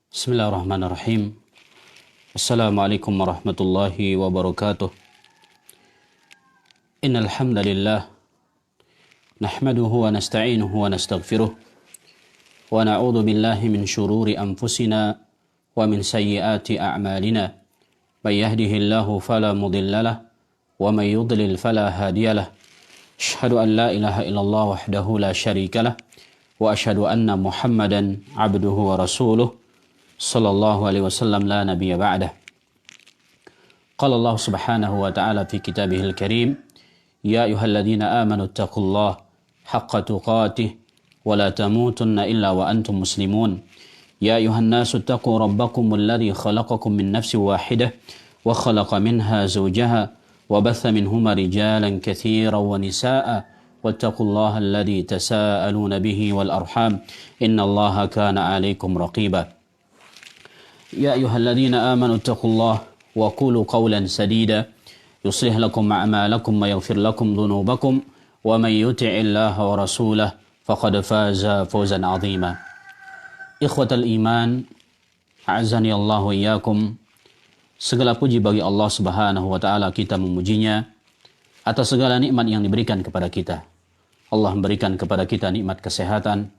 Bismillahirrahmanirrahim. Assalamualaikum warahmatullahi wabarakatuh. Innal hamdalillah nahmaduhu wa nasta'inuhu wa nastaghfiruh wa na'udzu billahi min shururi anfusina wa min sayyiati a'malina. May yahdihillahu fala mudilla lahu wa may yudlil fala hadiya lahu. Asyhadu an la ilaha illallah wahdahu la syarika lahu wa asyhadu anna Muhammadan abduhu wa rasuluh sallallahu alaihi wasallam la nabiyya ba'dah. Qala Allah subhanahu wa ta'ala fi kitabihil karim, ya ayyuhalladzina amanu taqullaha haqqa tuqatih wa la tamutunna illa wa antum muslimun. Ya ayyuhan nasu taqu rabbakumul ladzi khalaqakum min nafsin wahidah wa khalaqa minha zawjaha wa batha minhuma rijalan katsiran wa nisaa'a wattaqullaha alladzi tasaaluna bihi wal arham innallaha kana 'alaikum raqiba. يا أيها الذين آمنوا اتقوا الله وقولوا قولا سديدا يصلح لكم أعمالكم ويغفر لكم ذنوبكم ومن يطع الله ورسوله فقد فاز فوزا عظيما. إخوة الإيمان أعزني الله وإياكم. Segala puji bagi Allah Subhanahu wa taala, kita memujinya atas segala nikmat yang diberikan kepada kita. Allah memberikan kepada kita nikmat kesehatan.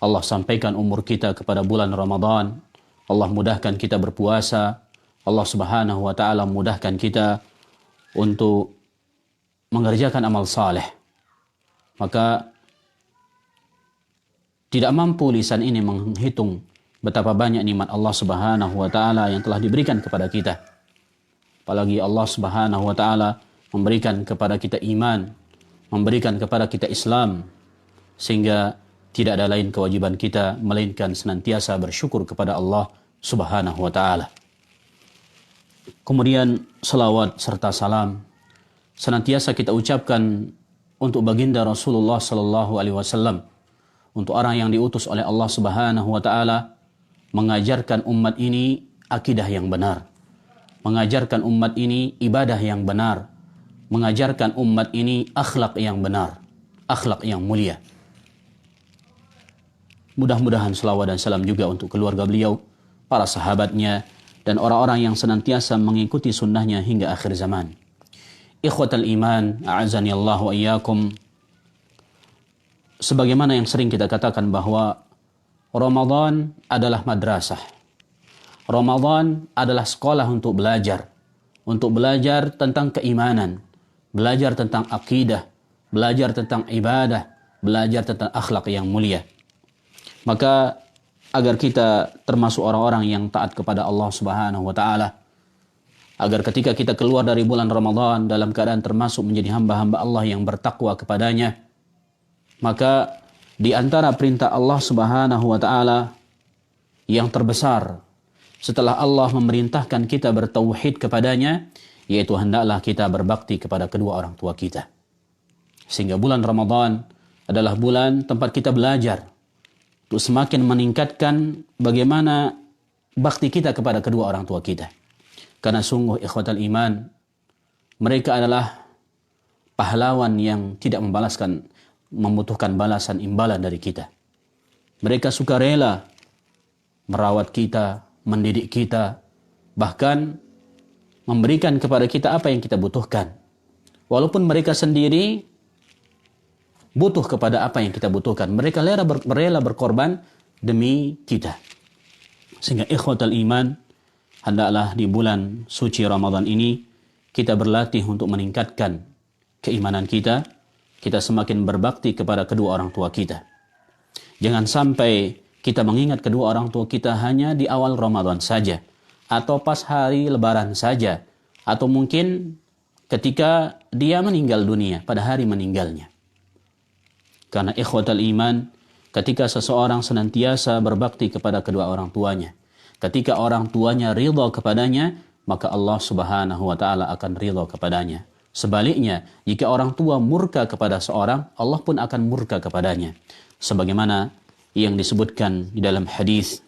Allah sampaikan umur kita kepada bulan Ramadan. Allah mudahkan kita berpuasa. Allah Subhanahu wa ta'ala mudahkan kita untuk mengerjakan amal saleh. Maka tidak mampu lisan ini menghitung betapa banyak nikmat Allah Subhanahu wa ta'ala yang telah diberikan kepada kita. Apalagi Allah Subhanahu wa ta'ala memberikan kepada kita iman, memberikan kepada kita Islam, sehingga tidak ada lain kewajiban kita melainkan senantiasa bersyukur kepada Allah Subhanahu wa ta'ala. Kemudian salawat serta salam senantiasa kita ucapkan untuk baginda Rasulullah sallallahu alaihi wasallam, untuk orang yang diutus oleh Allah Subhanahu wa ta'ala mengajarkan umat ini akidah yang benar, mengajarkan umat ini ibadah yang benar, mengajarkan umat ini akhlak yang benar, akhlak yang mulia. Mudah-mudahan selawat dan salam juga untuk keluarga beliau, para sahabatnya, dan orang-orang yang senantiasa mengikuti sunnahnya hingga akhir zaman. Ikhwatal iman, a'azani Allah wa iyyakum. Sebagaimana yang sering kita katakan bahwa Ramadan adalah madrasah. Ramadan adalah sekolah untuk belajar tentang keimanan, belajar tentang akidah, belajar tentang ibadah, belajar tentang akhlak yang mulia. Maka agar kita termasuk orang-orang yang taat kepada Allah Subhanahu wa ta'ala, agar ketika kita keluar dari bulan Ramadan dalam keadaan termasuk menjadi hamba-hamba Allah yang bertakwa kepadanya, maka di antara perintah Allah Subhanahu wa ta'ala yang terbesar setelah Allah memerintahkan kita bertauhid kepadanya, yaitu hendaklah kita berbakti kepada kedua orang tua kita. Sehingga bulan Ramadan adalah bulan tempat kita belajar untuk semakin meningkatkan bagaimana bakti kita kepada kedua orang tua kita. Karena sungguh ikhwatal iman, mereka adalah pahlawan yang tidak membutuhkan balasan imbalan dari kita. Mereka sukarela merawat kita, mendidik kita, bahkan memberikan kepada kita apa yang kita butuhkan. Walaupun mereka sendiri butuh kepada apa yang kita butuhkan, mereka rela berkorban demi kita. Sehingga ikhwatal iman, hendaklah di bulan suci Ramadan ini kita berlatih untuk meningkatkan keimanan kita, kita semakin berbakti kepada kedua orang tua kita. Jangan sampai kita mengingat kedua orang tua kita hanya di awal Ramadan saja, atau pas hari Lebaran saja, atau mungkin ketika dia meninggal dunia, pada hari meninggalnya. Karena ikhwatal iman, ketika seseorang senantiasa berbakti kepada kedua orang tuanya, ketika orang tuanya ridha kepadanya, maka Allah Subhanahu wa ta'ala akan ridha kepadanya. Sebaliknya, jika orang tua murka kepada seorang, Allah pun akan murka kepadanya. Sebagaimana yang disebutkan di dalam hadis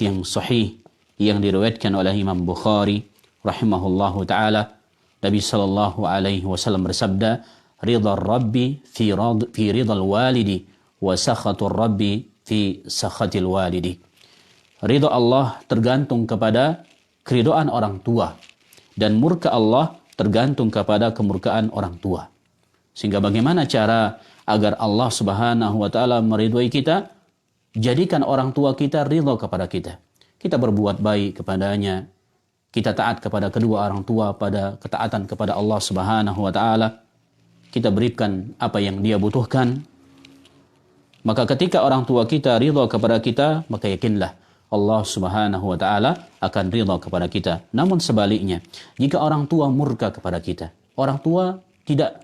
yang sahih yang diriwayatkan oleh Imam Bukhari rahimahullahu ta'ala, Nabi sallallahu alaihi wasallam bersabda, ridha rabbi fi ridhal walidi wa sakhatur rabbi fi sakhatil walidi. Ridho Allah tergantung kepada keridhaan orang tua, dan murka Allah tergantung kepada kemurkaan orang tua. Sehingga bagaimana cara agar Allah Subhanahu wa taala meridhoi kita? Jadikan orang tua kita ridho kepada kita. Kita berbuat baik kepadanya. Kita taat kepada kedua orang tua pada ketaatan kepada Allah Subhanahu wa taala. Kita berikan apa yang dia butuhkan. Maka ketika orang tua kita ridho kepada kita, maka yakinlah Allah Subhanahu wa taala akan ridho kepada kita. Namun sebaliknya, jika orang tua murka kepada kita, orang tua tidak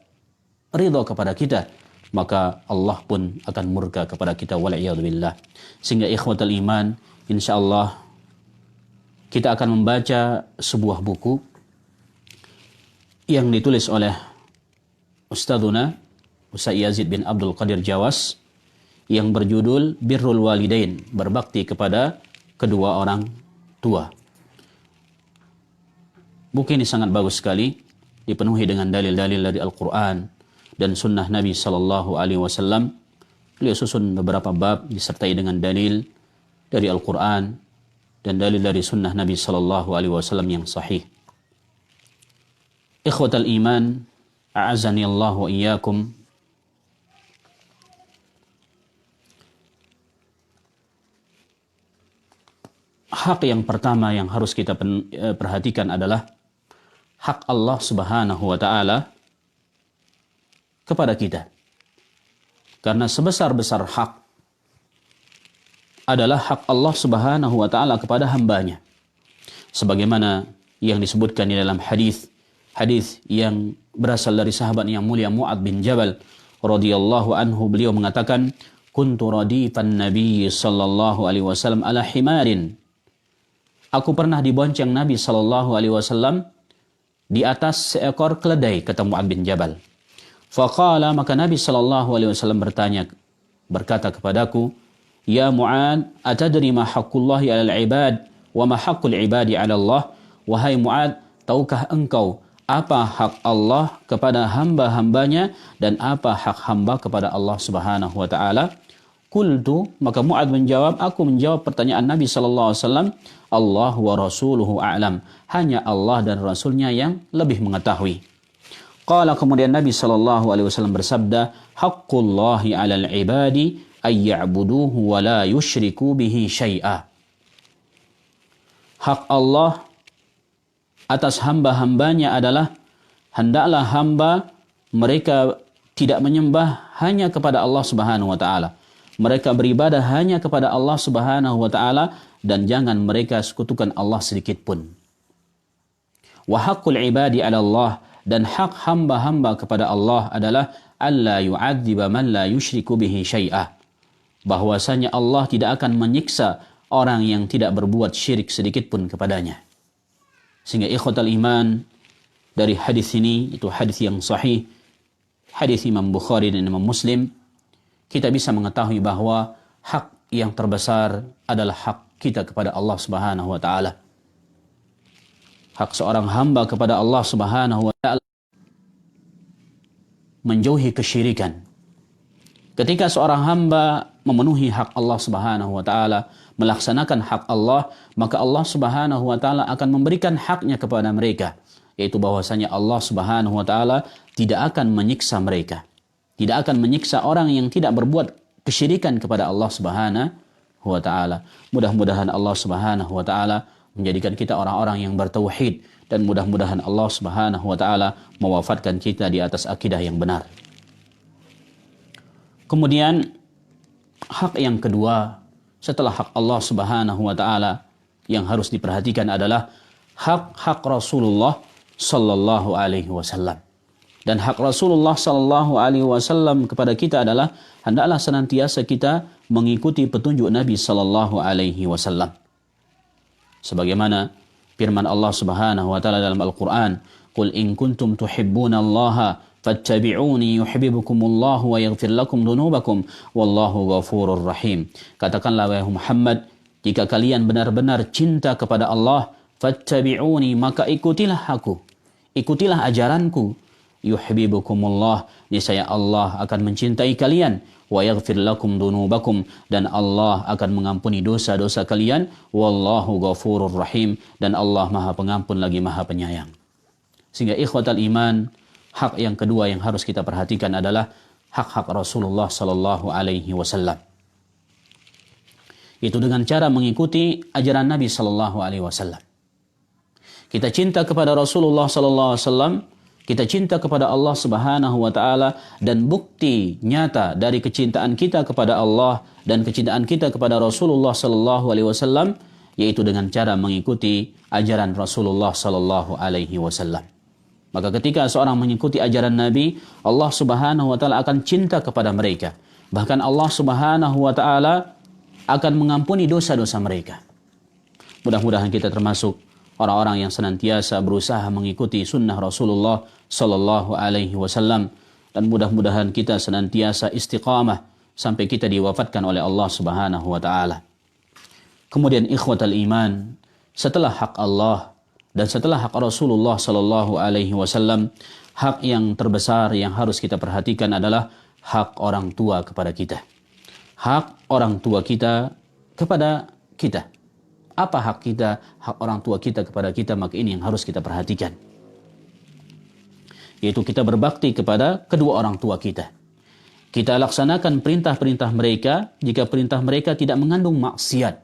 ridho kepada kita, maka Allah pun akan murka kepada kita, wal'iyadzubillah. Sehingga ikhwatal iman, insyaallah kita akan membaca sebuah buku yang ditulis oleh Ustadzuna Ustaz Yazid bin Abdul Qadir Jawas yang berjudul Birrul Walidain, berbakti kepada kedua orang tua. Buku ini sangat bagus sekali, dipenuhi dengan dalil-dalil dari Al-Quran dan sunnah Nabi Sallallahu Alaihi Wasallam. Beliau susun beberapa bab disertai dengan dalil dari Al-Quran dan dalil dari sunnah Nabi Sallallahu Alaihi Wasallam yang sahih. Ikhwatal iman, a'azani Allah wa iyyakum. Hak yang pertama yang harus kita perhatikan adalah hak Allah Subhanahu wa taala kepada kita. Karena sebesar-besar hak adalah hak Allah Subhanahu wa taala kepada hambanya. Sebagaimana yang disebutkan di dalam hadis yang berasal dari sahabat yang mulia Mu'adz bin Jabal radhiyallahu anhu, beliau mengatakan, "Kuntu radifan Nabi sallallahu alaihi wasallam ala himarin." Aku pernah dibonceng Nabi sallallahu alaihi wasallam di atas seekor keledai, kata Mu'adz bin Jabal. Faqala, maka Nabi sallallahu alaihi wasallam berkata kepadaku, "Ya Mu'adz, atadri ma haqqullahi 'alal 'ibad wa ma haqqul 'ibadi 'ala Allah?" Wahai Mu'adz, tahukah engkau apa hak Allah kepada hamba-hambanya dan apa hak hamba kepada Allah Subhanahu wa taala? Qultu, maka Mu'adz menjawab, aku menjawab pertanyaan Nabi sallallahu alaihi wasallam, Allah wa rasuluhu a'lam. Hanya Allah dan Rasulnya yang lebih mengetahui. Qala, kemudian Nabi sallallahu alaihi wasallam bersabda, haqqullahi 'alal 'ibadi ay ya'buduhu wa la yusyriku bihi syai'a. Hak Allah atas hamba-hambanya adalah hendaklah hamba mereka tidak menyembah hanya kepada Allah Subhanahu wa taala. Mereka beribadah hanya kepada Allah Subhanahu wa taala dan jangan mereka sekutukan Allah sedikit pun. Wa haqqul ibadi 'ala Allah, dan hak hamba-hamba kepada Allah adalah alla yu'adziba man la yusyriku bihi syai'ah. Bahwasanya Allah tidak akan menyiksa orang yang tidak berbuat syirik sedikit pun kepadanya. Sehingga ikhwatal iman, dari hadis ini, itu hadis yang sahih, hadis Imam Bukhari dan Imam Muslim, kita bisa mengetahui bahwa hak yang terbesar adalah hak kita kepada Allah Subhanahu wa taala. Hak seorang hamba kepada Allah Subhanahu wa taala menjauhi kesyirikan. Ketika seorang hamba memenuhi hak Allah Subhanahu wa taala, melaksanakan hak Allah, maka Allah Subhanahu wa taala akan memberikan haknya kepada mereka, yaitu bahwasanya Allah Subhanahu wa taala tidak akan menyiksa mereka. Tidak akan menyiksa orang yang tidak berbuat kesyirikan kepada Allah Subhanahu wa taala. Mudah-mudahan Allah Subhanahu wa taala menjadikan kita orang-orang yang bertauhid, dan mudah-mudahan Allah Subhanahu wa taala mewafatkan kita di atas akidah yang benar. Kemudian hak yang kedua setelah hak Allah Subhanahu wa taala yang harus diperhatikan adalah hak Rasulullah sallallahu alaihi wasallam. Dan hak Rasulullah sallallahu alaihi wasallam kepada kita adalah hendaklah senantiasa kita mengikuti petunjuk Nabi sallallahu alaihi wasallam. Sebagaimana firman Allah Subhanahu wa taala dalam Al-Qur'an, "Qul in kuntum tuhibbunallaha fattabi'uni yuhibbukumullahu wa yaghfir lakum dzunubakum wallahu ghafurur rahim." Katakanlah wahai Muhammad, jika kalian benar-benar cinta kepada Allah, fattabi'uni, maka ikutilah aku. Ikutilah ajaranku. yuhibbukumullah, niscaya Allah akan mencintai kalian, wa yaghfir lakum dunubakum, dan Allah akan mengampuni dosa-dosa kalian, wallahu ghafurur rahim, dan Allah Maha Pengampun lagi Maha Penyayang. Sehingga ikhwatal iman, hak yang kedua yang harus kita perhatikan adalah hak-hak Rasulullah sallallahu alaihi wasallam. Itu dengan cara mengikuti ajaran Nabi sallallahu alaihi wasallam. Kita cinta kepada Rasulullah sallallahu alaihi wasallam, kita cinta kepada Allah Subhanahu wa taala, dan bukti nyata dari kecintaan kita kepada Allah dan kecintaan kita kepada Rasulullah sallallahu alaihi wasallam yaitu dengan cara mengikuti ajaran Rasulullah sallallahu alaihi wasallam. Maka ketika seorang mengikuti ajaran Nabi, Allah Subhanahu wa taala akan cinta kepada mereka. Bahkan Allah Subhanahu wa taala akan mengampuni dosa-dosa mereka. Mudah-mudahan kita termasuk orang-orang yang senantiasa berusaha mengikuti sunnah Rasulullah sallallahu alaihi wasallam, dan mudah-mudahan kita senantiasa istiqamah sampai kita diwafatkan oleh Allah Subhanahu wa taala. Kemudian ikhwatal iman, setelah hak Allah dan setelah hak Rasulullah sallallahu alaihi wasallam, hak yang terbesar yang harus kita perhatikan adalah hak orang tua kepada kita. Hak orang tua kita kepada kita. Apa hak kita, hak orang tua kita kepada kita, maka ini yang harus kita perhatikan. Yaitu kita berbakti kepada kedua orang tua kita. Kita laksanakan perintah-perintah mereka jika perintah mereka tidak mengandung maksiat.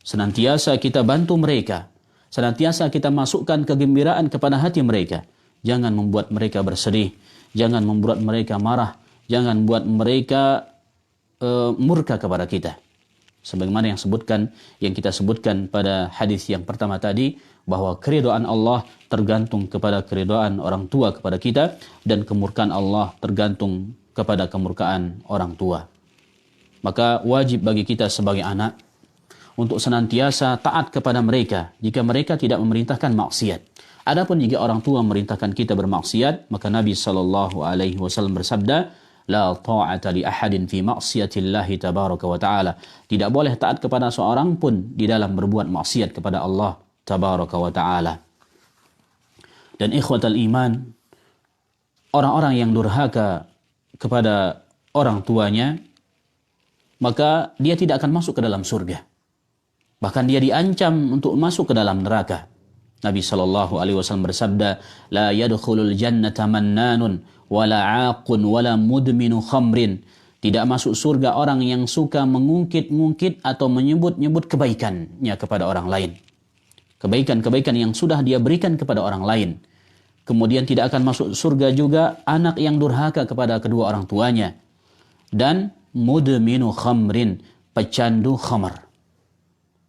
Senantiasa kita bantu mereka. Senantiasa kita masukkan kegembiraan kepada hati mereka. Jangan membuat mereka bersedih. Jangan membuat mereka marah. Jangan buat mereka murka kepada kita. Sebagaimana yang kita sebutkan pada hadis yang pertama tadi, bahwa keridhaan Allah tergantung kepada keridhaan orang tua kepada kita, dan kemurkaan Allah tergantung kepada kemurkaan orang tua. Maka wajib bagi kita sebagai anak untuk senantiasa taat kepada mereka jika mereka tidak memerintahkan maksiat. Adapun jika orang tua memerintahkan kita bermaksiat, maka Nabi sallallahu alaihi wasallam bersabda, la ta'ata li ahadin fi ma'siyatillahi tabaraka wa ta'ala. Tidak boleh taat kepada seorang pun di dalam berbuat maksiat kepada Allah tabaraka wa ta'ala. Dan ikhwatal iman, orang-orang yang durhaka kepada orang tuanya, maka dia tidak akan masuk ke dalam surga. Bahkan dia diancam untuk masuk ke dalam neraka. Nabi sallallahu alaihi wasallam bersabda, la yadkhulul jannata mannanun wala aqun wala mudminu khamrin. Tidak masuk surga orang yang suka mengungkit-ungkit atau menyebut-nyebut kebaikannya kepada orang lain. Kebaikan-kebaikan yang sudah dia berikan kepada orang lain. Kemudian tidak akan masuk surga juga anak yang durhaka kepada kedua orang tuanya. Dan mudminu khamrin, pecandu khamar.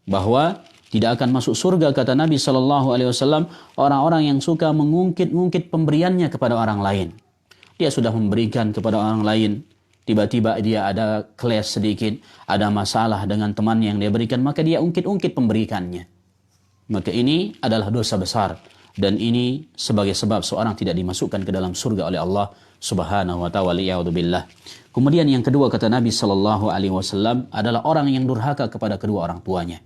Bahwa tidak akan masuk surga, kata Nabi sallallahu alaihi wasallam, orang-orang yang suka mengungkit-ungkit pemberiannya kepada orang lain. Dia sudah memberikan kepada orang lain, tiba-tiba dia ada clash sedikit, ada masalah dengan teman yang dia berikan, maka dia ungkit-ungkit pemberikannya. Maka ini adalah dosa besar, dan ini sebagai sebab seorang tidak dimasukkan ke dalam surga oleh Allah Subhanahu wa ta'ala. Waliyadzubillah. Kemudian yang kedua, kata Nabi sallallahu alaihi wasallam, adalah orang yang durhaka kepada kedua orang tuanya.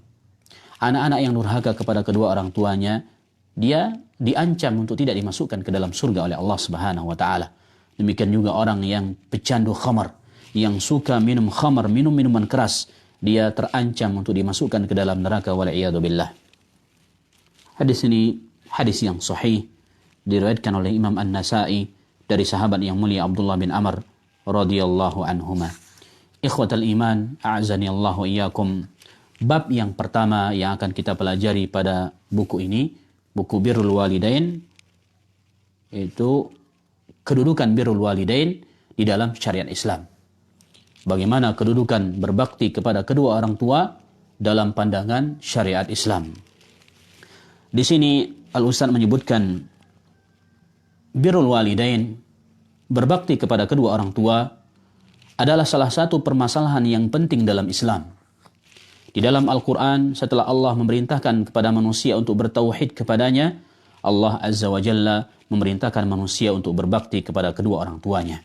Anak-anak yang durhaka kepada kedua orang tuanya, dia diancam untuk tidak dimasukkan ke dalam surga oleh Allah Subhanahu wa ta'ala. Demikian juga orang yang pecandu khamar, yang suka minum khamar, minum minuman keras, dia terancam untuk dimasukkan ke dalam neraka, waliyadzubillah. Hadis ini hadis yang sahih, diriwayatkan oleh Imam An-Nasa'i dari sahabat yang mulia Abdullah bin Amr radhiyallahu anhuma. Ikhwatal iman, a'azani Allah wa iyyakum. Bab yang pertama yang akan kita pelajari pada buku ini, buku Birrul Walidain, itu kedudukan Birrul Walidain di dalam syariat Islam. Bagaimana kedudukan berbakti kepada kedua orang tua dalam pandangan syariat Islam. Di sini Al-Ustaz menyebutkan Birrul Walidain, berbakti kepada kedua orang tua, adalah salah satu permasalahan yang penting dalam Islam. Di dalam Al-Quran, setelah Allah memerintahkan kepada manusia untuk bertauhid kepadanya, Allah Azza wa Jalla memerintahkan manusia untuk berbakti kepada kedua orang tuanya.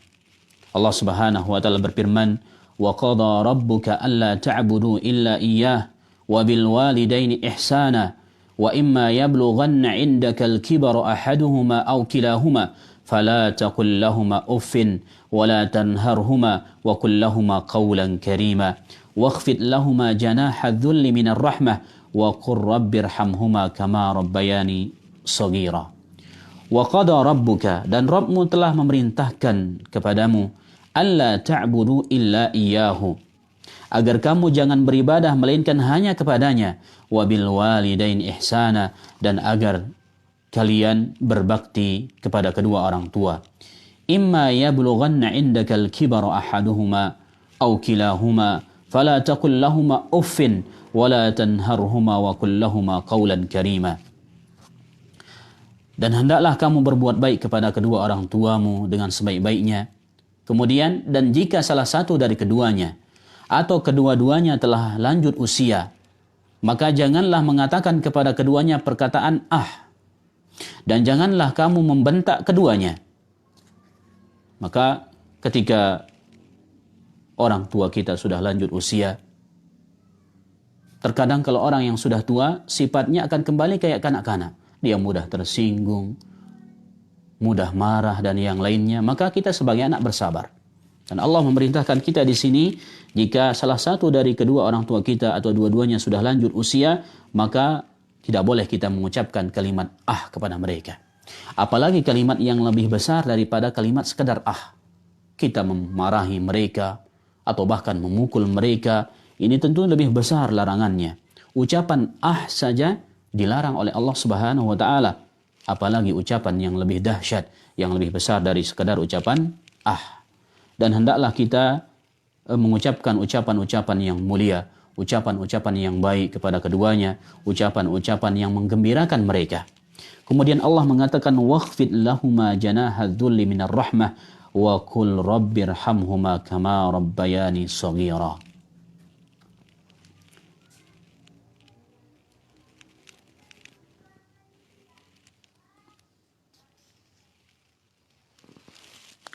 Allah Subhanahu wa ta'ala berfirman, "Wa qada rabbuka alla ta'budu illa iyyah wa bil walidaini ihsana Wa imma yablughanna 'indaka al-kibara ahaduhuma aw kilahuma fala taqul lahumā uffin wa la tanharhumā wa qul lahumā qawlan karīmā wakhfid lahumā janāha adh-dhulli minar rahmah wa qur rabbirhamhumā kamā rabbayani shaghīrā. Wa qada rabbuka, dan Rabbmu telah memerintahkan kepadamu, alla ta'budu illa iyyahu, agar kamu jangan beribadah melainkan hanya kepadanya, wa bil walidain ihsana, dan agar kalian berbakti kepada kedua orang tua. Imma yablughanna 'indaka al-kibara ahaduhuma aw kilahuma fala taqul lahumā uffin wa la tanharhumā wa qul lahumā qawlan karīmā. Dan hendaklah kamu berbuat baik kepada kedua orang tuamu dengan sebaik-baiknya. Kemudian, dan jika salah satu dari keduanya atau kedua-duanya telah lanjut usia, maka janganlah mengatakan kepada keduanya perkataan ah, dan janganlah kamu membentak keduanya. Maka ketika orang tua kita sudah lanjut usia, terkadang kalau orang yang sudah tua, sifatnya akan kembali kayak kanak-kanak. Dia mudah tersinggung, mudah marah, dan yang lainnya. Maka kita sebagai anak bersabar. Dan Allah memerintahkan kita di sini, jika salah satu dari kedua orang tua kita atau dua-duanya sudah lanjut usia, maka tidak boleh kita mengucapkan kalimat ah kepada mereka. Apalagi kalimat yang lebih besar daripada kalimat sekedar ah. Kita memarahi mereka atau bahkan memukul mereka, ini tentu lebih besar larangannya. Ucapan ah saja dilarang oleh Allah Subhanahu wa taala, apalagi ucapan yang lebih dahsyat, yang lebih besar dari sekadar ucapan ah. Dan hendaklah kita mengucapkan ucapan-ucapan yang mulia, ucapan-ucapan yang baik kepada keduanya, ucapan-ucapan yang menggembirakan mereka. Kemudian Allah mengatakan wakhfid lahumā janāha adh-dhulli minar rahmah wa qul rabbirhamhumā kamā rabbayani shaghīrā.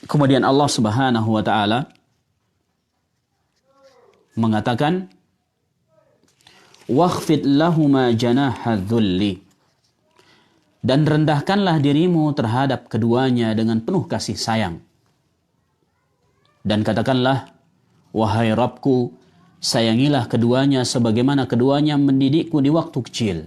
Kemudian Allah Subhanahu wa taala mengatakan wakhfid lahumā janāha adh-dhulli, dan rendahkanlah dirimu terhadap keduanya dengan penuh kasih sayang. Dan katakanlah, wahai Rabbku, sayangilah keduanya sebagaimana keduanya mendidikku di waktu kecil.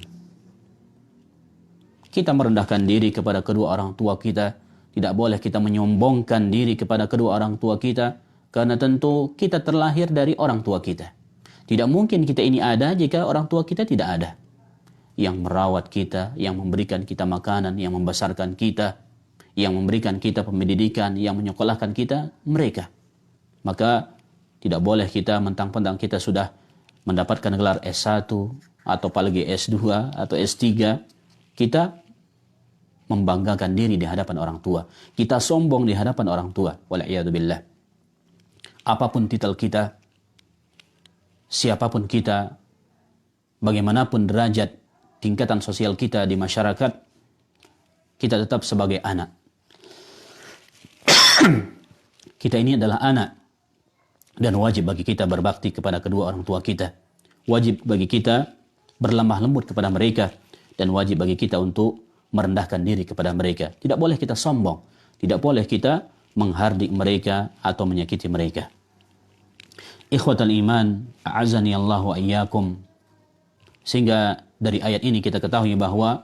Kita merendahkan diri kepada kedua orang tua kita. Tidak boleh kita menyombongkan diri kepada kedua orang tua kita, karena tentu kita terlahir dari orang tua kita. Tidak mungkin kita ini ada jika orang tua kita tidak ada. Yang merawat kita, yang memberikan kita makanan, yang membesarkan kita, yang memberikan kita pendidikan, yang menyekolahkan kita, mereka. Maka tidak boleh kita mentang-mentang kita sudah mendapatkan gelar S1 atau apalagi S2 atau S3, kita membanggakan diri di hadapan orang tua. Kita sombong di hadapan orang tua. Wal'iyadzubillah. Apapun titel kita, siapapun kita, bagaimanapun derajat tingkatan sosial kita di masyarakat, kita tetap sebagai anak. Kita ini adalah anak, dan wajib bagi kita berbakti kepada kedua orang tua kita. Wajib bagi kita berlemah lembut kepada mereka, dan wajib bagi kita untuk merendahkan diri kepada mereka. Tidak boleh kita sombong, tidak boleh kita menghardik mereka atau menyakiti mereka. Ikhwatal iman, a'azani Allah wa iyyakum. Sehingga dari ayat ini kita ketahui bahwa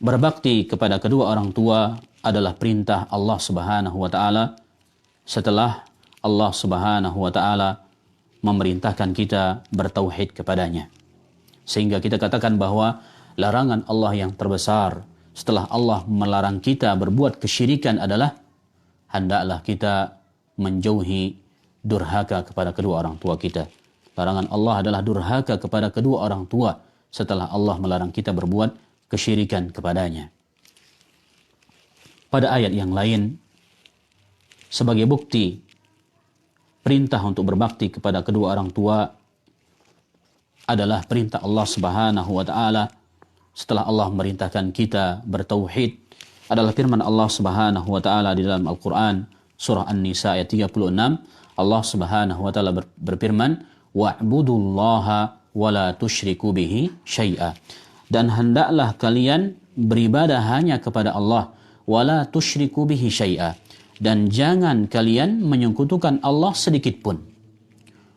berbakti kepada kedua orang tua adalah perintah Allah Subhanahu wa taala setelah Allah Subhanahu wa taala memerintahkan kita bertauhid kepadanya. Sehingga kita katakan bahwa larangan Allah yang terbesar setelah Allah melarang kita berbuat kesyirikan adalah hendaklah kita menjauhi durhaka kepada kedua orang tua kita. Larangan Allah adalah durhaka kepada kedua orang tua setelah Allah melarang kita berbuat kesyirikan kepadanya. Pada ayat yang lain, sebagai bukti perintah untuk berbakti kepada kedua orang tua adalah perintah Allah Subhanahu wa taala setelah Allah memerintahkan kita bertauhid, adalah firman Allah Subhanahu wa taala di dalam Al-Qur'an surah An-Nisa ayat 36. Allah Subhanahu wa taala berfirman, wa'budullaha wa la tusyriku bihi syai'a. Dan hendaklah kalian beribadah hanya kepada Allah, wala tusyriku bihi syai'a, dan jangan kalian menyekutukan Allah sedikit pun.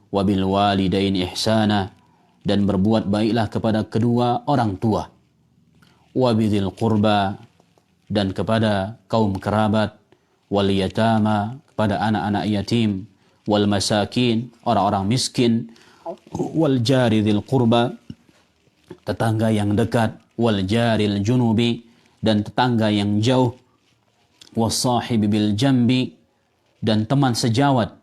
Wabil walidain ihsana, dan berbuat baiklah kepada kedua orang tua. Wabidil qurba, dan kepada kaum kerabat. Wal yatama, kepada anak-anak yatim. Wal masakin, orang-orang miskin. Wal jari dzil qurba, tetangga yang dekat. Wal jaril junubi, dan tetangga yang jauh. Wasahibi bil jambi, dan teman sejawat.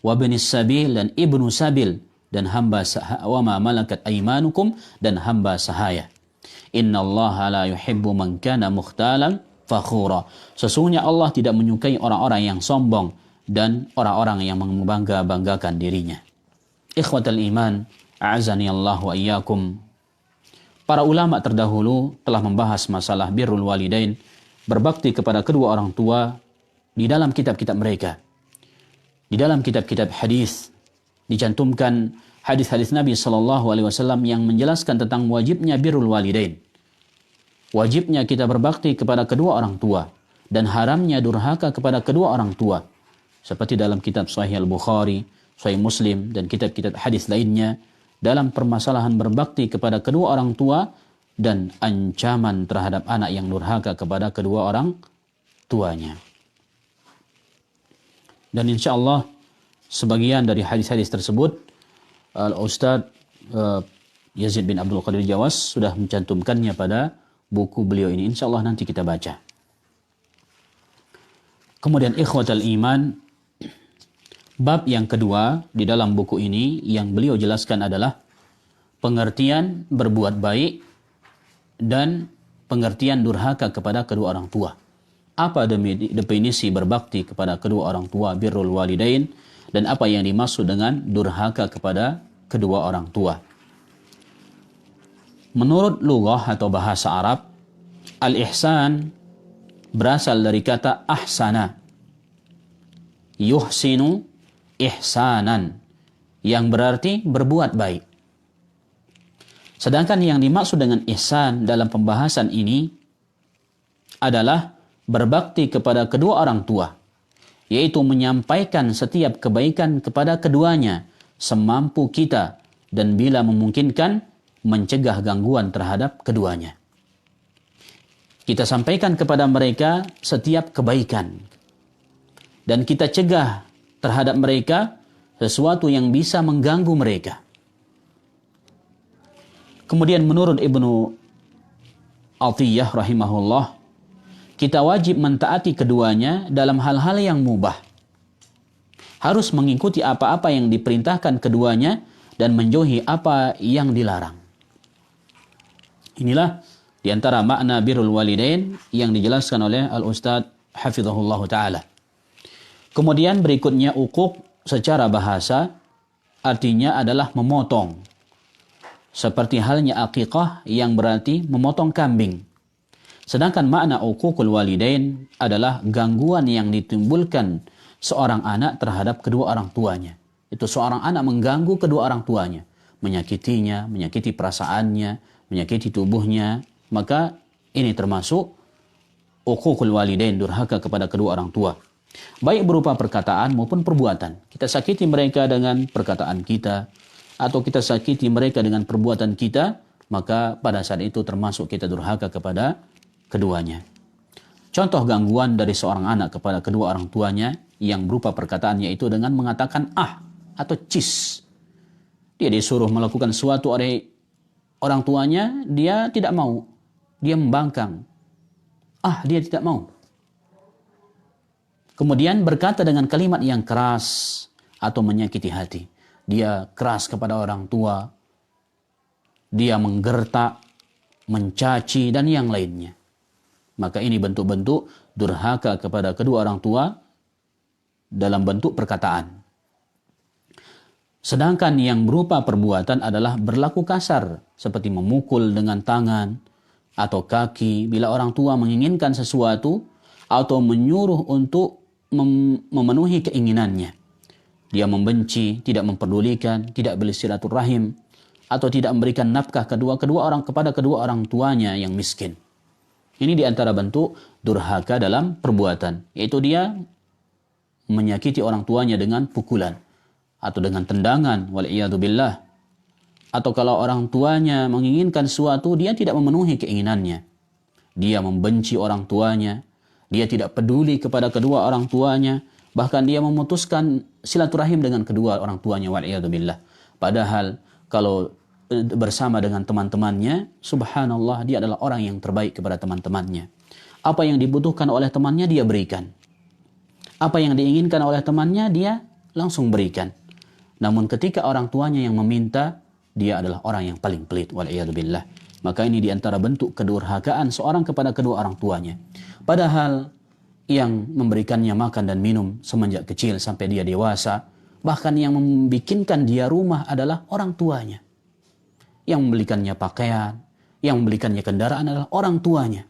Wabnis sabil, dan ibnu sabil, dan hamba wa ma malakat aimanukum, dan hamba sahaya. Innallaha la yuhibbu man kana mukhtalan fakhura. Sesungguhnya Allah tidak menyukai orang-orang yang sombong dan orang-orang yang membangga-banggakan dirinya. Ikhwatal iman, a'azani Allah wa iyyakum. Para ulama terdahulu telah membahas masalah birrul walidain, berbakti kepada kedua orang tua, di dalam kitab-kitab mereka. Di dalam kitab-kitab hadis dicantumkan hadis-hadis Nabi SAW yang menjelaskan tentang wajibnya birrul walidain. Wajibnya kita berbakti kepada kedua orang tua dan haramnya durhaka kepada kedua orang tua. Seperti dalam kitab Sahih Al-Bukhari, Sahih Muslim, dan kitab-kitab hadis lainnya dalam permasalahan berbakti kepada kedua orang tua dan ancaman terhadap anak yang durhaka kepada kedua orang tuanya. Dan insya Allah sebagian dari hadis-hadis tersebut Al-Ustadz Yazid bin Abdul Qadir Jawas sudah mencantumkannya pada buku beliau ini. Insya Allah nanti kita baca. Kemudian ikhwatal iman, bab yang kedua di dalam buku ini yang beliau jelaskan adalah pengertian berbuat baik dan pengertian durhaka kepada kedua orang tua. Apa definisi berbakti kepada kedua orang tua, birrul walidain, dan apa yang dimaksud dengan durhaka kepada kedua orang tua. Menurut lughah atau bahasa Arab, al-ihsan berasal dari kata ahsana. Yuhsinu ihsanan, yang berarti berbuat baik. Sedangkan yang dimaksud dengan ihsan dalam pembahasan ini adalah berbakti kepada kedua orang tua, yaitu menyampaikan setiap kebaikan kepada keduanya semampu kita dan bila memungkinkan mencegah gangguan terhadap keduanya. Kita sampaikan kepada mereka setiap kebaikan dan kita cegah terhadap mereka sesuatu yang bisa mengganggu mereka. Kemudian menurut Ibnu Atiyah rahimahullah, kita wajib mentaati keduanya dalam hal-hal yang mubah. Harus mengikuti apa-apa yang diperintahkan keduanya dan menjauhi apa yang dilarang. Inilah diantara makna birrul walidain yang dijelaskan oleh Al-Ustadz Hafizahullah Ta'ala. Kemudian berikutnya uquq secara bahasa artinya adalah memotong. Seperti halnya aqiqah yang berarti memotong kambing. Sedangkan makna uququl walidain adalah gangguan yang ditimbulkan seorang anak terhadap kedua orang tuanya. Itu seorang anak mengganggu kedua orang tuanya, menyakitinya, menyakiti perasaannya, menyakiti tubuhnya, maka ini termasuk uququl walidain, durhaka kepada kedua orang tua. Baik berupa perkataan maupun perbuatan. Kita sakiti mereka dengan perkataan kita atau kita sakiti mereka dengan perbuatan kita, maka pada saat itu termasuk kita durhaka kepada keduanya. Contoh gangguan dari seorang anak kepada kedua orang tuanya yang berupa perkataan yaitu dengan mengatakan ah atau cis. Dia disuruh melakukan sesuatu oleh orang tuanya, dia tidak mau. Dia membangkang. Dia tidak mau. Kemudian berkata dengan kalimat yang keras atau menyakiti hati. Dia keras kepada orang tua. Dia menggertak, mencaci, dan yang lainnya. Maka ini bentuk-bentuk durhaka kepada kedua orang tua dalam bentuk perkataan. Sedangkan yang berupa perbuatan adalah berlaku kasar, seperti memukul dengan tangan atau kaki bila orang tua menginginkan sesuatu atau menyuruh untuk memenuhi keinginannya. Dia membenci, tidak memperdulikan, tidak bersilaturahim, atau tidak memberikan nafkah kepada kedua orang tuanya yang miskin. Ini diantara bentuk durhaka dalam perbuatan, yaitu dia menyakiti orang tuanya dengan pukulan atau dengan tendangan, wal'iyadzubillah. Atau kalau orang tuanya menginginkan sesuatu, dia tidak memenuhi keinginannya. Dia membenci orang tuanya, dia tidak peduli kepada kedua orang tuanya, bahkan dia memutuskan silaturahim dengan kedua orang tuanya, wal'iyadzubillah. Padahal kalau bersama dengan teman-temannya, subhanallah, dia adalah orang yang terbaik kepada teman-temannya. Apa yang dibutuhkan oleh temannya dia berikan. Apa yang diinginkan oleh temannya dia langsung berikan. Namun ketika orang tuanya yang meminta, dia adalah orang yang paling pelit, wal'iyadzubillah. Maka ini diantara bentuk kedurhakaan seorang kepada kedua orang tuanya. Padahal yang memberikannya makan dan minum semenjak kecil sampai dia dewasa, bahkan yang membikinkan dia rumah adalah orang tuanya. Yang membelikannya pakaian, yang membelikannya kendaraan adalah orang tuanya.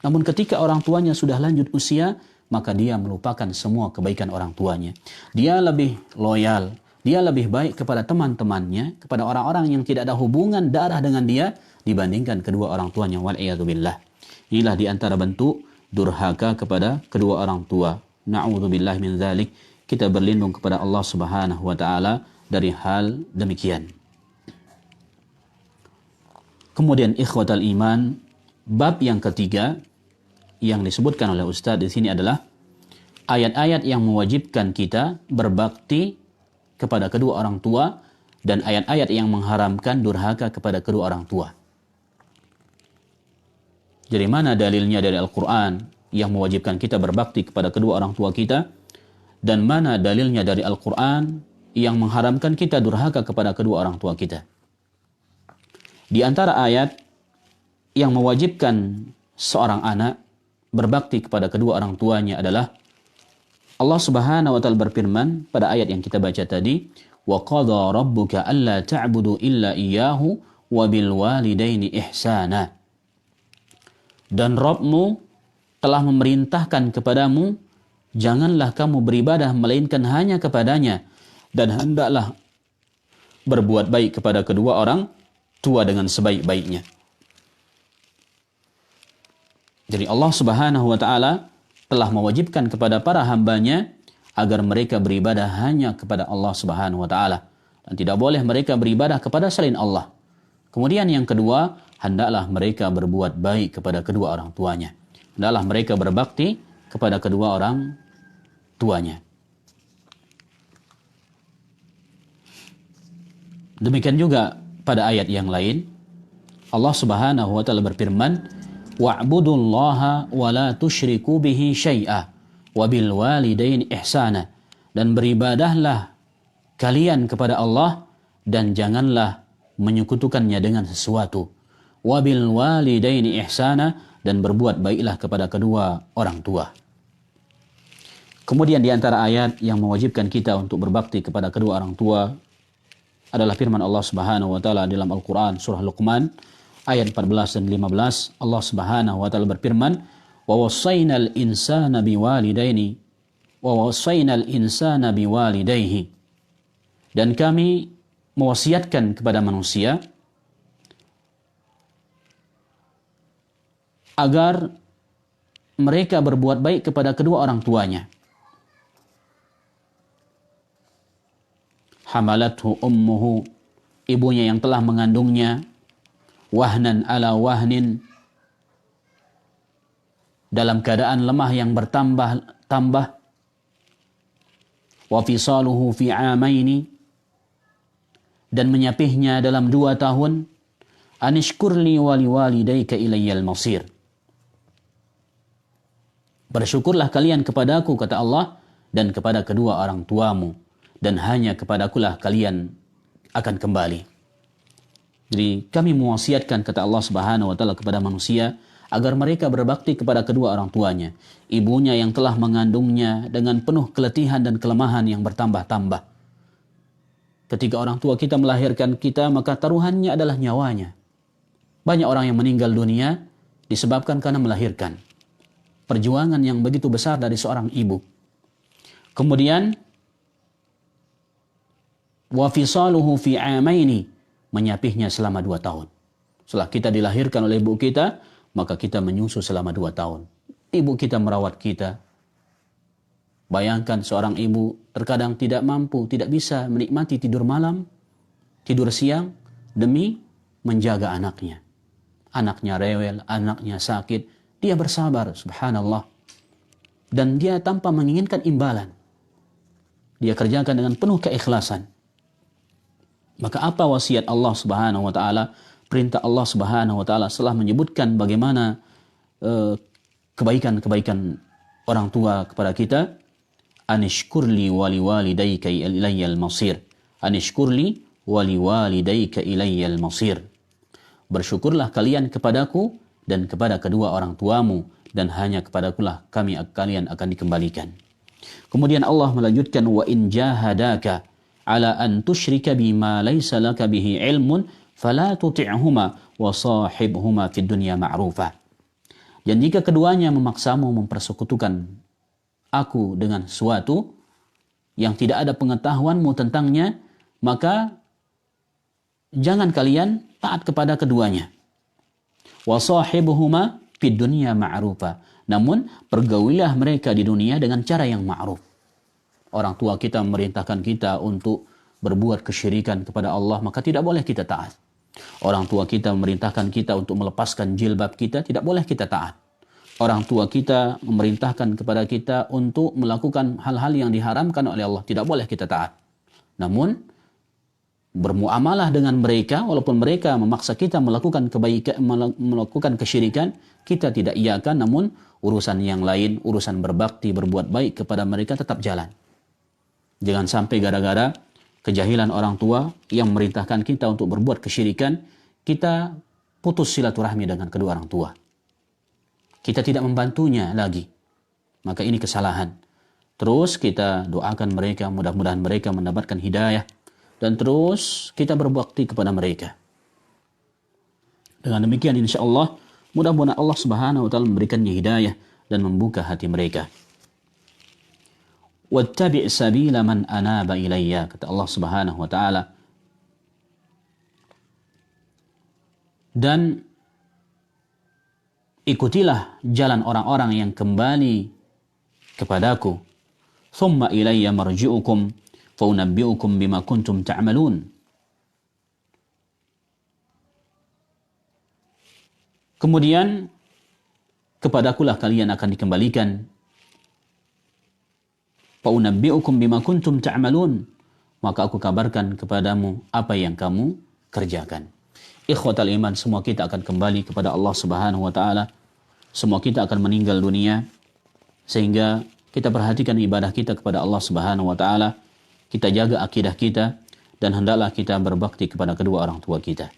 Namun ketika orang tuanya sudah lanjut usia, maka dia melupakan semua kebaikan orang tuanya. Dia lebih loyal, dia lebih baik kepada teman-temannya, kepada orang-orang yang tidak ada hubungan darah dengan dia, dibandingkan kedua orang tuanya, wal'iyadzubillah. Inilah diantara bentuk durhaka kepada kedua orang tua. Na'udzubillah min dzalik. Kita berlindung kepada Allah Subhanahu wa taala dari hal demikian. Kemudian ikhwatal iman, bab yang ketiga yang disebutkan oleh Ustaz di sini adalah ayat-ayat yang mewajibkan kita berbakti kepada kedua orang tua dan ayat-ayat yang mengharamkan durhaka kepada kedua orang tua. Jadi mana dalilnya dari Al-Quran yang mewajibkan kita berbakti kepada kedua orang tua kita, dan mana dalilnya dari Al-Quran yang mengharamkan kita durhaka kepada kedua orang tua kita. Di antara ayat yang mewajibkan seorang anak berbakti kepada kedua orang tuanya adalah Allah Subhanahu wa taala berfirman pada ayat yang kita baca tadi, wa qadha rabbuka alla ta'budu illa iyyahu wa bil walidaini ihsana. Dan Rabbmu telah memerintahkan kepadamu, janganlah kamu beribadah melainkan hanya kepadanya, dan hendaklah berbuat baik kepada kedua orang tua dengan sebaik-baiknya. Jadi Allah Subhanahu wa taala telah mewajibkan kepada para hambanya agar mereka beribadah hanya kepada Allah Subhanahu wa taala, dan tidak boleh mereka beribadah kepada selain Allah. Kemudian yang kedua, hendaklah mereka berbuat baik kepada kedua orang tuanya. Hendaklah mereka berbakti kepada kedua orang tuanya. Demikian juga pada ayat yang lain, Allah Subhanahu wa taala berfirman, wa'budullaha wa la tusyriku bihi syai'a wa bil walidaini ihsana. Dan beribadahlah kalian kepada Allah dan janganlah menyekutukannya dengan sesuatu. Wa bil walidaini ihsana, dan berbuat baiklah kepada kedua orang tua. Kemudian di antara ayat yang mewajibkan kita untuk berbakti kepada kedua orang tua adalah firman Allah Subhanahu wa taala dalam Al-Qur'an surah Luqman ayat 14 dan 15. Allah Subhanahu wa taala berfirman, wa wassaynal insana biwalidayhi. Dan kami mewasiatkan kepada manusia agar mereka berbuat baik kepada kedua orang tuanya. Hamalathu ummuhu, ibunya yang telah mengandungnya, wahnan ala wahnin, dalam keadaan lemah yang bertambah-tambah, wa fisaluhu fi amaini, dan menyapihnya dalam 2 tahun, anishkurli wa liwalidayka ilayyal masir. Bersyukurlah kalian kepadaku, kata Allah, dan kepada kedua orang tuamu, dan hanya kepadakulah kalian akan kembali. Jadi kami mewasiatkan, kata Allah Subhanahu wa taala, kepada manusia agar mereka berbakti kepada kedua orang tuanya. Ibunya yang telah mengandungnya dengan penuh keletihan dan kelemahan yang bertambah-tambah. Ketika orang tua kita melahirkan kita, maka taruhannya adalah nyawanya. Banyak orang yang meninggal dunia disebabkan karena melahirkan. Perjuangan yang begitu besar dari seorang ibu. Kemudian wa fisaluhu fi amaini, menyapihnya selama 2 tahun. Setelah kita dilahirkan oleh ibu kita, maka kita menyusu selama 2 tahun. Ibu kita merawat kita. Bayangkan seorang ibu terkadang tidak mampu, tidak bisa menikmati tidur malam, tidur siang, demi menjaga anaknya. Anaknya rewel, anaknya sakit, dia bersabar, subhanallah. Dan dia tanpa menginginkan imbalan. Dia kerjakan dengan penuh keikhlasan. Maka apa wasiat Allah Subhanahu wa taala? Perintah Allah Subhanahu wa taala setelah menyebutkan bagaimana kebaikan-kebaikan orang tua kepada kita, anishkurli waliwalidayka ilayyal masir. Anishkurli waliwalidayka ilayyal masir. Bersyukurlah kalian kepadaku dan kepada kedua orang tuamu, dan hanya kepadakulah kalian akan dikembalikan. Kemudian Allah melanjutkan, wa in jahadaka ala an tusyrika bima laysa laka bihi ilmun fala tuti'huma wa sahibhuma fid dunya ma'rufa. Dan jika keduanya memaksamu mempersekutukan aku dengan sesuatu yang tidak ada pengetahuanmu tentangnya, maka jangan kalian taat kepada keduanya. Wa sahibhuma fid dunya ma'rufa. Namun pergaulilah mereka di dunia dengan cara yang ma'ruf. Orang tua kita memerintahkan kita untuk berbuat kesyirikan kepada Allah, maka tidak boleh kita taat. Orang tua kita memerintahkan kita untuk melepaskan jilbab kita, tidak boleh kita taat. Orang tua kita memerintahkan kepada kita untuk melakukan hal-hal yang diharamkan oleh Allah, tidak boleh kita taat. Namun bermuamalah dengan mereka, walaupun mereka memaksa kita melakukan kebaikan, melakukan kesyirikan, kita tidak iakan, namun urusan yang lain, urusan berbakti, berbuat baik kepada mereka tetap jalan. Jangan sampai gara-gara kejahilan orang tua yang memerintahkan kita untuk berbuat kesyirikan, kita putus silaturahmi dengan kedua orang tua. Kita tidak membantunya lagi. Maka ini kesalahan. Terus kita doakan mereka, mudah-mudahan mereka mendapatkan hidayah. Dan terus kita berbakti kepada mereka. Dengan demikian insya Allah, mudah-mudahan Allah Subhanahu wa taala memberikannya hidayah dan membuka hati mereka. Wattabi' sabila man anaba ilayya, kata Allah Subhanahu wa taala. Dan ikutilah jalan orang-orang yang kembali kepadaku. Thumma ilayya marji'ukum faunabbi'ukum bima kuntum ta'malun. Kemudian kepadakulah kalian akan dikembalikan. Faunabbi'ukum bima kuntum ta'malun. Maka aku kabarkan kepadamu apa yang kamu kerjakan. Ikhwatal iman, semua kita akan kembali kepada Allah Subhanahu wa taala. Semua kita akan meninggal dunia, sehingga kita perhatikan ibadah kita kepada Allah Subhanahu wa taala. Kita jaga akidah kita, dan hendaklah kita berbakti kepada kedua orang tua kita.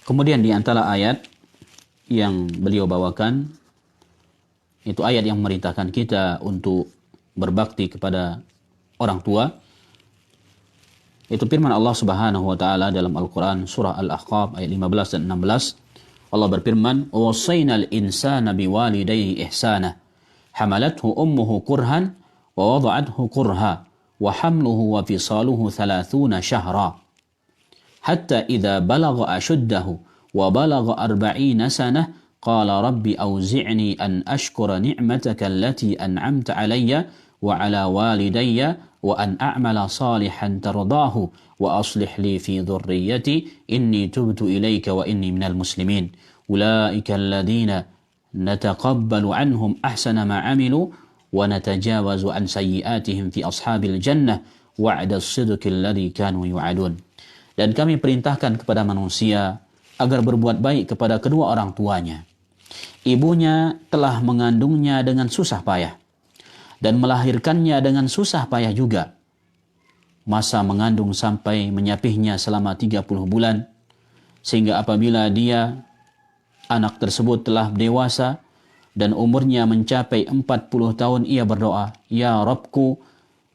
Kemudian di antara ayat yang beliau bawakan, itu ayat yang memerintahkan kita untuk berbakti kepada orang tua. Itu firman Allah Subhanahu wa taala dalam Al-Qur'an surah Al-Ahqaf ayat 15 dan 16. Allah berfirman, "Wa wasainal insana biwalidayhi ihsana. Hamalathu ummuhu kurhan wa wada'athu kurha wa hamluhu wa fisaluhu 30 syahra. Hatta idza balagha ashuddahu wa balagha 40 sanah qala rabbi awzi'ni an ashkura ni'mataka allati an'amta 'alayya wa 'ala walidayya wa an a'mala salihan tardahu wa aslih li fi dhurriyyati inni tubtu ilayka wa inni minal muslimin. Ulaika alladhina nataqabbalu 'anhum ahsana ma 'amilu wa natajawazu an sayyi'atihim fi ashabil jannah wa'da as-sidqi alladhi kanu yu'adun." Dan kami perintahkan kepada manusia agar berbuat baik kepada kedua orang tuanya. Ibunya telah mengandungnya dengan susah payah dan melahirkannya dengan susah payah juga. Masa mengandung sampai menyapihnya selama 30 bulan, sehingga apabila dia, anak tersebut telah dewasa dan umurnya mencapai 40 tahun, ia berdoa, "Ya Rabbku,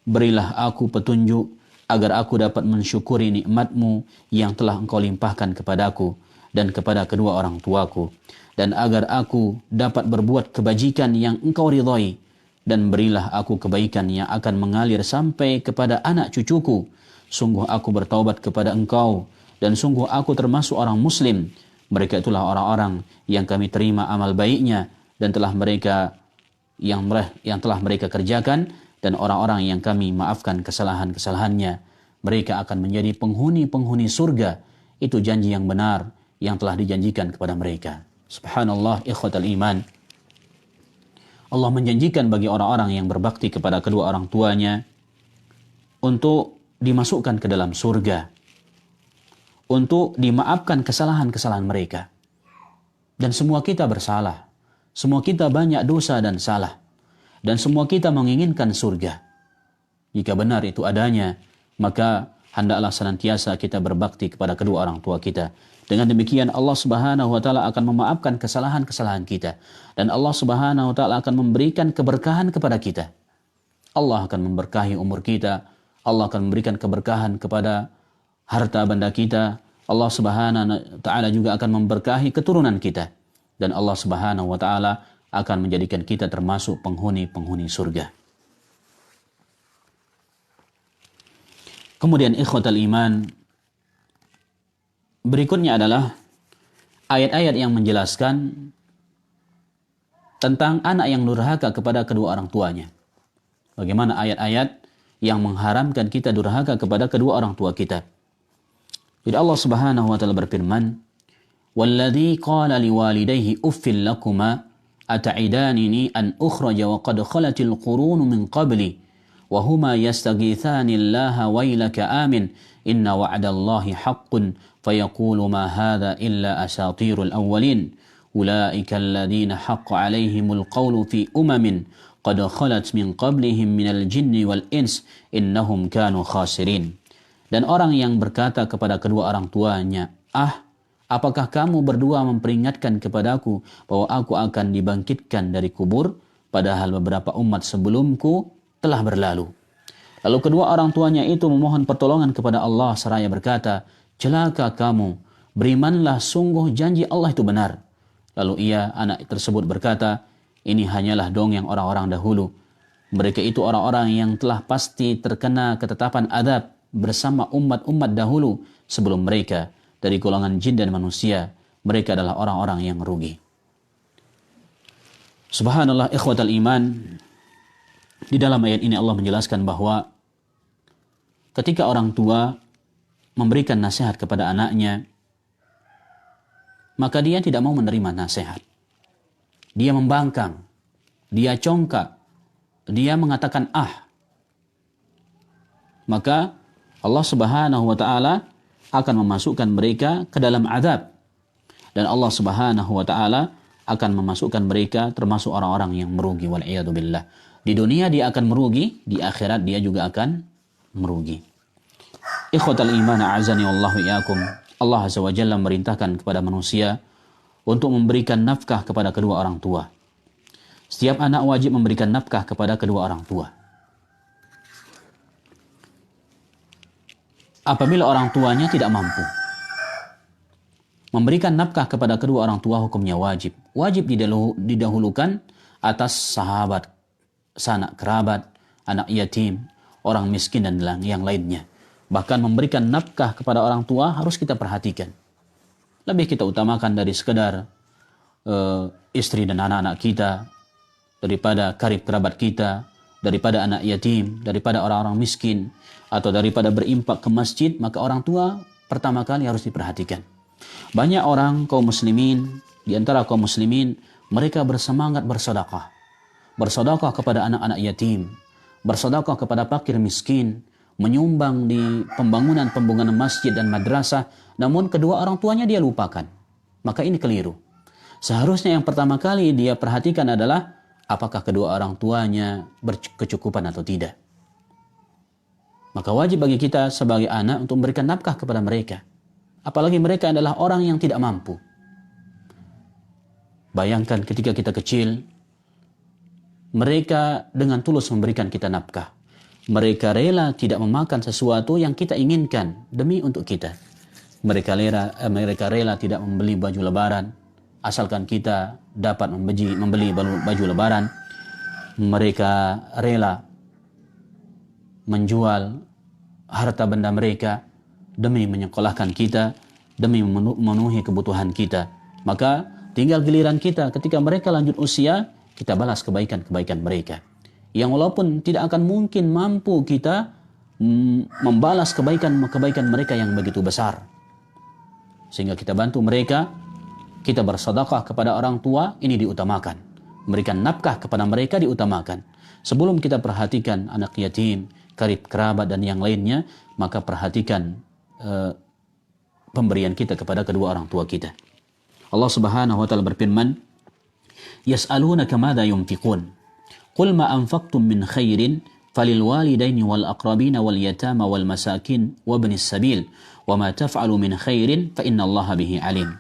berilah aku petunjuk agar aku dapat mensyukuri nikmat-Mu yang telah Engkau limpahkan kepadaku, dan kepada kedua orang tuaku, dan agar aku dapat berbuat kebajikan yang engkau ridhai, dan berilah aku kebaikan yang akan mengalir sampai kepada anak cucuku. Sungguh aku bertaubat kepada engkau, dan sungguh aku termasuk orang muslim. Mereka itulah orang-orang yang kami terima amal baiknya, dan telah mereka yang telah mereka kerjakan, dan orang-orang yang kami maafkan kesalahan-kesalahannya. Mereka akan menjadi penghuni-penghuni surga. Itu janji yang benar yang telah dijanjikan kepada mereka. Subhanallah, ikhwatal iman. Allah menjanjikan bagi orang-orang yang berbakti kepada kedua orang tuanya untuk dimasukkan ke dalam surga, untuk dimaafkan kesalahan-kesalahan mereka. Dan semua kita bersalah. Semua kita banyak dosa dan salah. Dan semua kita menginginkan surga. Jika benar itu adanya, maka hendaklah senantiasa kita berbakti kepada kedua orang tua kita. Dengan demikian Allah Subhanahu wa taala akan memaafkan kesalahan-kesalahan kita, dan Allah Subhanahu wa taala akan memberikan keberkahan kepada kita. Allah akan memberkahi umur kita, Allah akan memberikan keberkahan kepada harta benda kita. Allah Subhanahu wa taala juga akan memberkahi keturunan kita, dan Allah Subhanahu wa taala akan menjadikan kita termasuk penghuni-penghuni surga. Kemudian ikhwatal iman, berikutnya adalah ayat-ayat yang menjelaskan tentang anak yang durhaka kepada kedua orang tuanya. Bagaimana ayat-ayat yang mengharamkan kita durhaka kepada kedua orang tua kita. Jadi Allah Subhanahu wa taala berfirman, "Walladzi qala liwalidayhi uffil lakuma ata'idanini an ukhraja wa qad khalatil qurun min qabli wa huma yastaghithani Allaha waylaka amin inna wa'dallahi haqqun fayaqulu ma hadha illa asatirul awwalin ulaika alladhina haqqa 'alaihimul qawlu fi umamin qad khalat min qablihim minal jinni wal ins innahum kanu khasirin." Dan orang yang berkata kepada kedua orang tuanya, apakah kamu berdua memperingatkan kepadaku bahwa aku akan dibangkitkan dari kubur, padahal beberapa umat sebelumku telah berlalu. Lalu kedua orang tuanya itu memohon pertolongan kepada Allah seraya berkata, celaka kamu, berimanlah, sungguh janji Allah itu benar. Lalu anak tersebut berkata, ini hanyalah dongeng orang-orang dahulu. Mereka itu orang-orang yang telah pasti terkena ketetapan azab bersama umat-umat dahulu sebelum mereka dari golongan jin dan manusia. Mereka adalah orang-orang yang rugi. Subhanallah, ikhwatal iman. Di dalam ayat ini Allah menjelaskan bahwa ketika orang tua memberikan nasihat kepada anaknya, maka dia tidak mau menerima nasihat. Dia membangkang, dia congkak, dia mengatakan maka Allah Subhanahu wa taala akan memasukkan mereka ke dalam azab, dan Allah Subhanahu wa taala akan memasukkan mereka termasuk orang-orang yang merugi, wal iyadu billah. Di dunia dia akan merugi, di akhirat dia juga akan merugi. Ikhwatal iman a'azani wallahu iyyakum. Allah Azza wa Jalla merintahkan kepada manusia untuk memberikan nafkah kepada kedua orang tua. Setiap anak wajib memberikan nafkah kepada kedua orang tua. Apabila orang tuanya tidak mampu, memberikan nafkah kepada kedua orang tua hukumnya wajib. Wajib didahulukan atas sahabat, sanak kerabat, anak yatim, orang miskin dan yang lainnya. Bahkan memberikan nafkah kepada orang tua harus kita perhatikan. Lebih kita utamakan dari sekedar istri dan anak-anak kita, daripada karib kerabat kita, daripada anak yatim, daripada orang-orang miskin, atau daripada berimpak ke masjid. Maka orang tua pertama kali harus diperhatikan. Banyak orang kaum muslimin, di antara kaum muslimin, mereka bersemangat bersedekah. Bersedekah kepada anak-anak yatim, bersedekah kepada fakir miskin, menyumbang di pembangunan masjid dan madrasah, namun kedua orang tuanya dia lupakan. Maka ini keliru. Seharusnya yang pertama kali dia perhatikan adalah apakah kedua orang tuanya berkecukupan atau tidak. Maka wajib bagi kita sebagai anak untuk memberikan nafkah kepada mereka. Apalagi mereka adalah orang yang tidak mampu. Bayangkan ketika kita kecil, mereka dengan tulus memberikan kita nafkah. Mereka rela tidak memakan sesuatu yang kita inginkan demi untuk kita. Mereka rela tidak membeli baju lebaran asalkan kita dapat membeli baju lebaran. Mereka rela menjual harta benda mereka demi menyekolahkan kita, demi memenuhi kebutuhan kita. Maka tinggal giliran kita ketika mereka lanjut usia, kita balas kebaikan-kebaikan mereka. Yang walaupun tidak akan mungkin mampu kita membalas kebaikan-kebaikan mereka yang begitu besar. Sehingga kita bantu mereka, kita bersedekah kepada orang tua, ini diutamakan. Memberikan nafkah kepada mereka diutamakan. Sebelum kita perhatikan anak yatim, karib kerabat dan yang lainnya, maka perhatikan pemberian kita kepada kedua orang tua kita. Allah Subhanahu wa taala berfirman, "Yas'alunaka madza yunfiqun? Qul ma anfaqtum min khairin falil walidaini wal aqrabina wal yatama wal masakin wa ibnis sabil wa ma taf'alu min khairin fa innallaha bihi alim."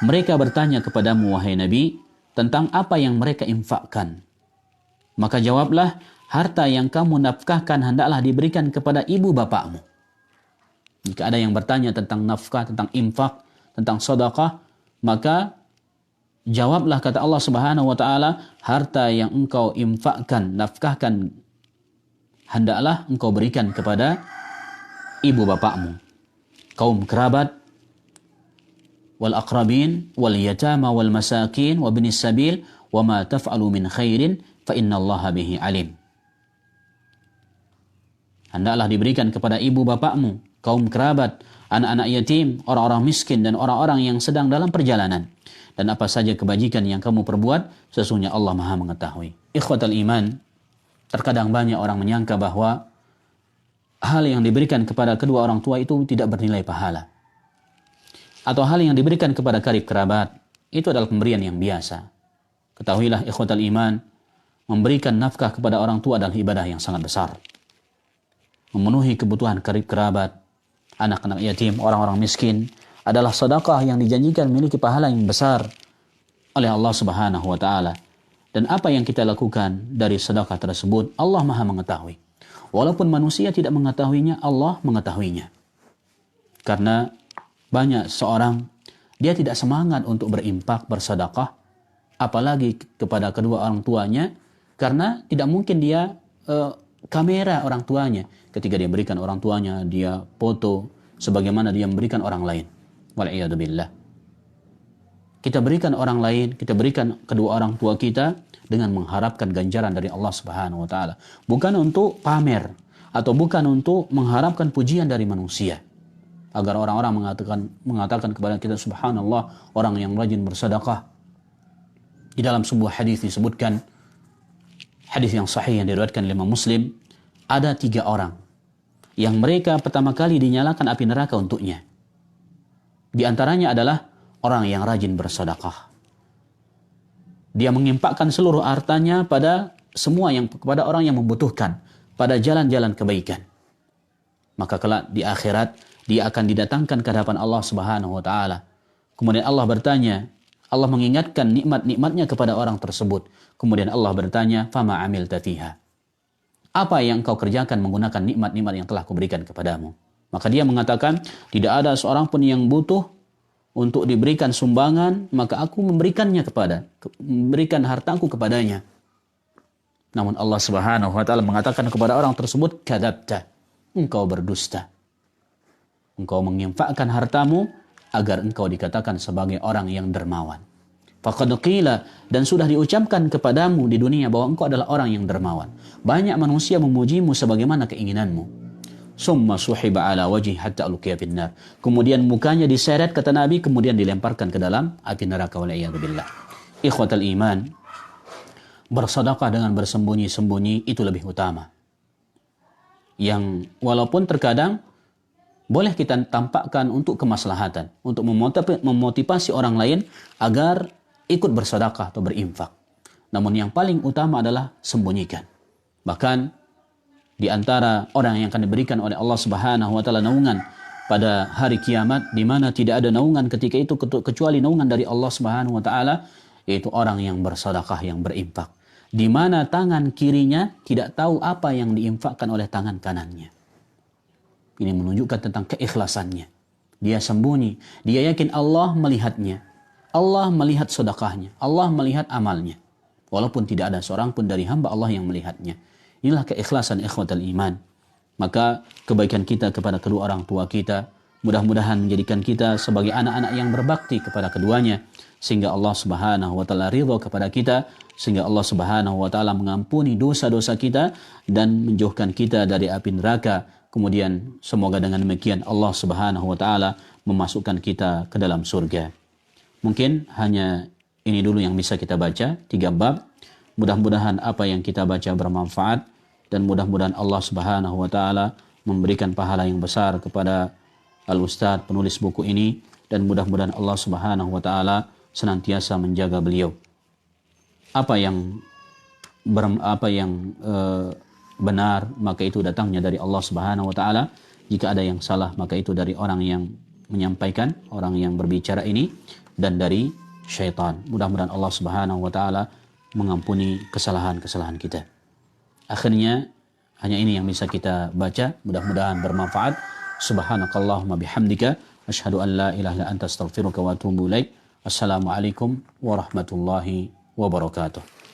Mereka bertanya kepadamu wahai Nabi tentang apa yang mereka infakkan. Maka jawablah, harta yang kamu nafkahkan hendaklah diberikan kepada ibu bapakmu. Jika ada yang bertanya tentang nafkah, tentang infak, tentang sedekah, maka jawablah kata Allah Subhanahu wa taala, harta yang engkau infakkan, nafkahkan, hendaklah engkau berikan kepada ibu bapakmu, kaum kerabat, wal aqrabin, wal yatama, wal masakin, wa ibnis sabil, wa ma taf'alu min khairin fa innallaha bihi alim. Hendaklah diberikan kepada ibu bapakmu, kaum kerabat, anak-anak yatim, orang-orang miskin dan orang-orang yang sedang dalam perjalanan. Dan apa saja kebajikan yang kamu perbuat, sesungguhnya Allah Maha mengetahui. Ikhwatal iman, terkadang banyak orang menyangka bahwa hal yang diberikan kepada kedua orang tua itu tidak bernilai pahala. Atau hal yang diberikan kepada karib kerabat, itu adalah pemberian yang biasa. Ketahuilah ikhwatal iman, memberikan nafkah kepada orang tua adalah ibadah yang sangat besar. Memenuhi kebutuhan karib kerabat, anak-anak yatim, orang-orang miskin adalah sedekah yang dijanjikan memiliki pahala yang besar oleh Allah Subhanahu wa taala. Dan apa yang kita lakukan dari sedekah tersebut, Allah Maha mengetahui. Walaupun manusia tidak mengetahuinya, Allah mengetahuinya. Karena banyak seorang dia tidak semangat untuk berimpak, bersedekah, apalagi kepada kedua orang tuanya, karena tidak mungkin dia kamera orang tuanya. Ketika dia berikan orang tuanya, dia foto sebagaimana dia memberikan orang lain. Wal'iyadzubillah. Kita berikan orang lain, kita berikan kedua orang tua kita dengan mengharapkan ganjaran dari Allah Subhanahu wa taala. Bukan untuk pamer atau bukan untuk mengharapkan pujian dari manusia. Agar orang-orang mengatakan kepada kita, subhanallah, orang yang rajin bersedekah. Di dalam sebuah hadis disebutkan, hadis yang sahih yang diriwayatkan oleh Imam Muslim, ada 3 orang yang mereka pertama kali dinyalakan api neraka untuknya. Di antaranya adalah orang yang rajin bersedekah. Dia mengimpakkan seluruh hartanya pada kepada orang yang membutuhkan, pada jalan-jalan kebaikan. Maka kelak di akhirat dia akan didatangkan ke hadapan Allah Subhanahu wa taala. Kemudian Allah bertanya, Allah mengingatkan nikmat-nikmatnya kepada orang tersebut. Kemudian Allah bertanya, "Fama amilta fiha?" Apa yang kau kerjakan menggunakan nikmat-nikmat yang telah kuberikan kepadamu? Maka dia mengatakan, tidak ada seorang pun yang butuh untuk diberikan sumbangan, maka aku memberikan hartaku kepadanya. Namun Allah Subhanahu wa taala mengatakan kepada orang tersebut, "Kadzabta." Engkau berdusta. Engkau menginfakkan hartamu agar engkau dikatakan sebagai orang yang dermawan. Faqad qila, dan sudah diucapkan kepadamu di dunia bahwa engkau adalah orang yang dermawan. Banyak manusia memujimu sebagaimana keinginanmu. Summa suhiba ala wajhi hatta ulqiya finnar. Kemudian mukanya diseret kata Nabi, kemudian dilemparkan ke dalam api neraka, wal'iyadzubillah. Ikhwatal iman, bersedekah dengan bersembunyi-sembunyi itu lebih utama. Yang walaupun terkadang boleh kita tampakkan untuk kemaslahatan, untuk memotivasi orang lain agar ikut bersedekah atau berinfak. Namun yang paling utama adalah sembunyikan. Bahkan di antara orang yang akan diberikan oleh Allah Subhanahu wa taala naungan pada hari kiamat, di mana tidak ada naungan ketika itu kecuali naungan dari Allah Subhanahu wa taala, yaitu orang yang bersedekah, yang berinfak. Di mana tangan kirinya tidak tahu apa yang diinfakkan oleh tangan kanannya. Ini menunjukkan tentang keikhlasannya. dia sembunyi, dia yakin Allah melihatnya. Allah melihat sedekahnya, Allah melihat amalnya. Walaupun tidak ada seorang pun dari hamba Allah yang melihatnya. Inilah keikhlasan ikhwatal iman. Maka kebaikan kita kepada kedua orang tua kita, mudah-mudahan menjadikan kita sebagai anak-anak yang berbakti kepada keduanya. Sehingga Allah subhanahu wa ta'ala ridha kepada kita. Sehingga Allah subhanahu wa ta'ala mengampuni dosa-dosa kita dan menjauhkan kita dari api neraka. Kemudian semoga dengan demikian Allah subhanahu wa ta'ala memasukkan kita ke dalam surga. Mungkin hanya ini dulu yang bisa kita baca, 3 bab. Mudah-mudahan apa yang kita baca bermanfaat dan mudah-mudahan Allah subhanahu wa ta'ala memberikan pahala yang besar kepada Al-Ustadz penulis buku ini dan mudah-mudahan Allah subhanahu wa ta'ala senantiasa menjaga beliau. Apa yang benar maka itu datangnya dari Allah subhanahu wa ta'ala. Jika ada yang salah maka itu dari orang yang menyampaikan, orang yang berbicara ini, dan dari syaitan. Mudah-mudahan Allah subhanahu wa ta'ala mengampuni kesalahan-kesalahan kita. Akhirnya hanya ini yang bisa kita baca, mudah-mudahan bermanfaat. Subhanakallahumma bihamdika asyhadu an la ilaha illa anta astaghfiruka wa atubu ilaik. Assalamualaikum warahmatullahi wabarakatuh.